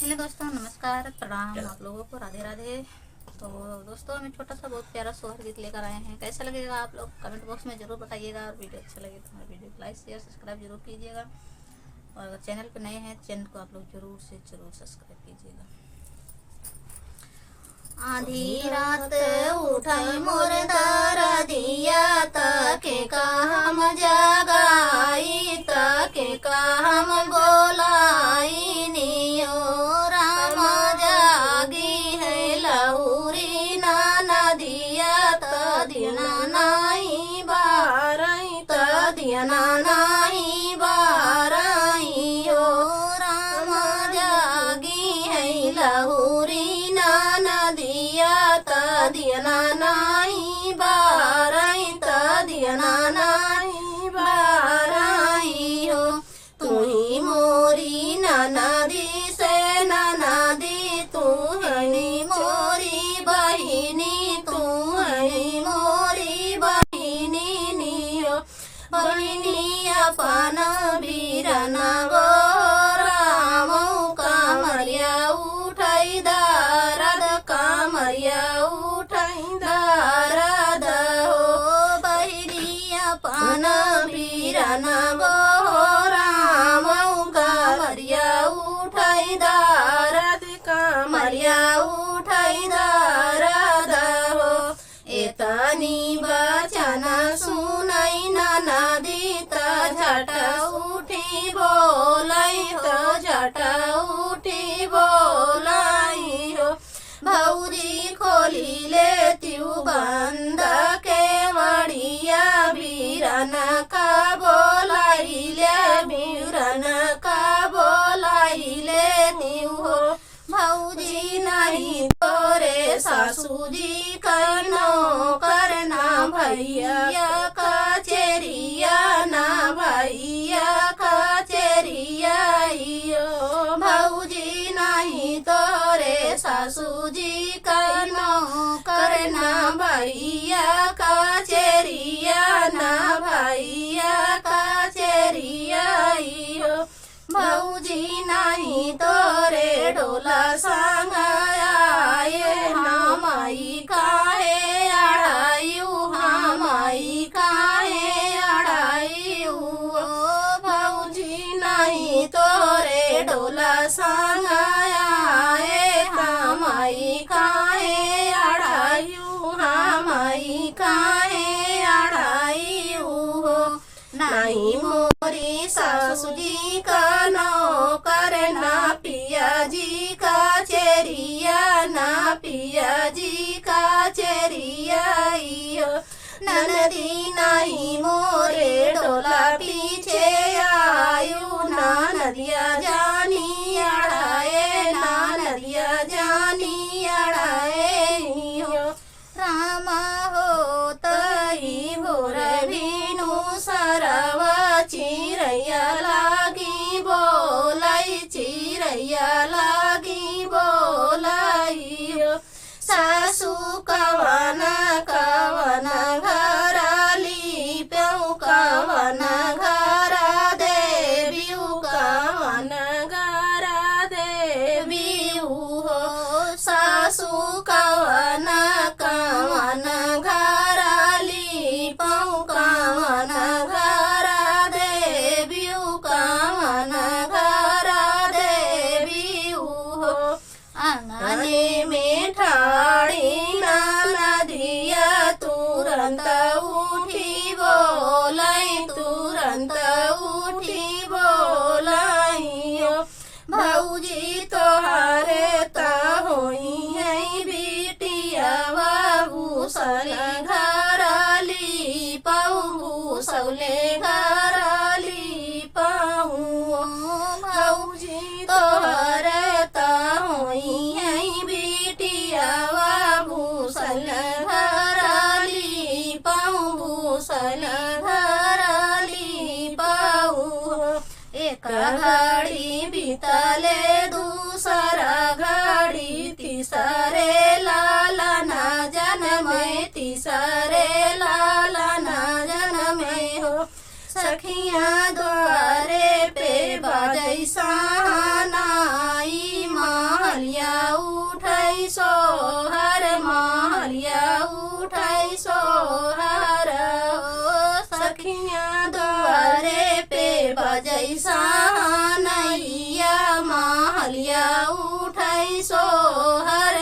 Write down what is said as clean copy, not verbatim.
Hello दोस्तों, नमस्कार, प्रणाम आप लोगों को, राधे राधे। तो दोस्तों, हम एक छोटा सा बहुत प्यारा सोहर गीत लेकर आए हैं। कैसा लगेगा आप लोग कमेंट बॉक्स में ज़रूर बताइएगा। और वीडियो अच्छा लगे तो हमारे वीडियो को लाइक शेयर सब्सक्राइब जरूर कीजिएगा। और अगर चैनल पर नए हैं चैनल को आप लोग जरूर से जरूर सब्सक्राइब कीजिएगा। आधी रात उठाई मोर दरदिया तके काम जगाई तके काम बोलाई नियो राम जागी है लहुरी ना नदिया तदिना नाई बारई तदिना नाई बारई हो राम जागी है लहुरी नदिया तदिना नाई बारई तदिना नाई बारई हो। तुही मोरी नदी से नदी तू है मोरी बहिनी तू है मोरी बहिनी नियो बहिनी अपन बीरन गो राम कामरिया उठाई दारद कामरिया उठाई दारद हो बहिनी अपन बीरन गो राम कामरिया उठाई दारद कामरिया उठाई दारद हो। एतनी बचन सुनई नदी त झट उठी बोलाई तो झट उठी बोलाई हो। भौजी खोली ले त्यू बंद के वड़िया बीरन का बोलाई ले बीरन का बोलाई ले त्यू हो। भौजी नहीं तोरे सासू जी करनो करना भैया का चेरिया ना भैया का चेरिया यो। भौजी नहीं तोरे सासू जी करनो करना भैया का चेरिया ना भैया का चेरिया यो। भौजी नहीं तोरे डोला संग आए हमाई काहे अड़ायू हमाई काहे अड़ायू। भौजी नहीं तोरे डोला संग आए हमाई काहे अड़ायू हमाई काहे अड़ायू हो। नहीं मोरी सासू जी का नौकर ना पिया जी का चेरिया ना पिया जी का चेरिया यो। ननदी नहीं मोरे डोला पीछे आयु ना नदिया जानी अड़ाए ना नदिया जानी अड़ाए यो। रामा हो तई भोर भीनु सरवा चिरैया लागी बोलाई चिरैया लागी बोलाई हो। सासू कवन कवन घराली प्यऊ कवन घरा देवी कवन घरा देवी हो। सासू कवन कवन घराली पऊ कवन घरा देवी कवन घरा देवी हो। आंगने में ठाड़ी नदिया तुरंत उठी बोलाई तुरंत उठी बोलाई हो। भौजी तोहारे त होई है बिटिया भूसल घराली पाऊ भूसौले घराली पाऊ। भौजी तोहारे त होई है बिटिया भूसल घराली पाऊ भूसल घराली पाऊ। एक घड़ी बीतले दूसरा घड़ी तीसरे लाला ना जन्मे तीसरे लाला ना जन्मे हो। सखियाँ द्वारे पे बाजै सहानाई माँ सोहर सखियाँ दुआरे पे बजैसा नैया महलिया उठै सोहर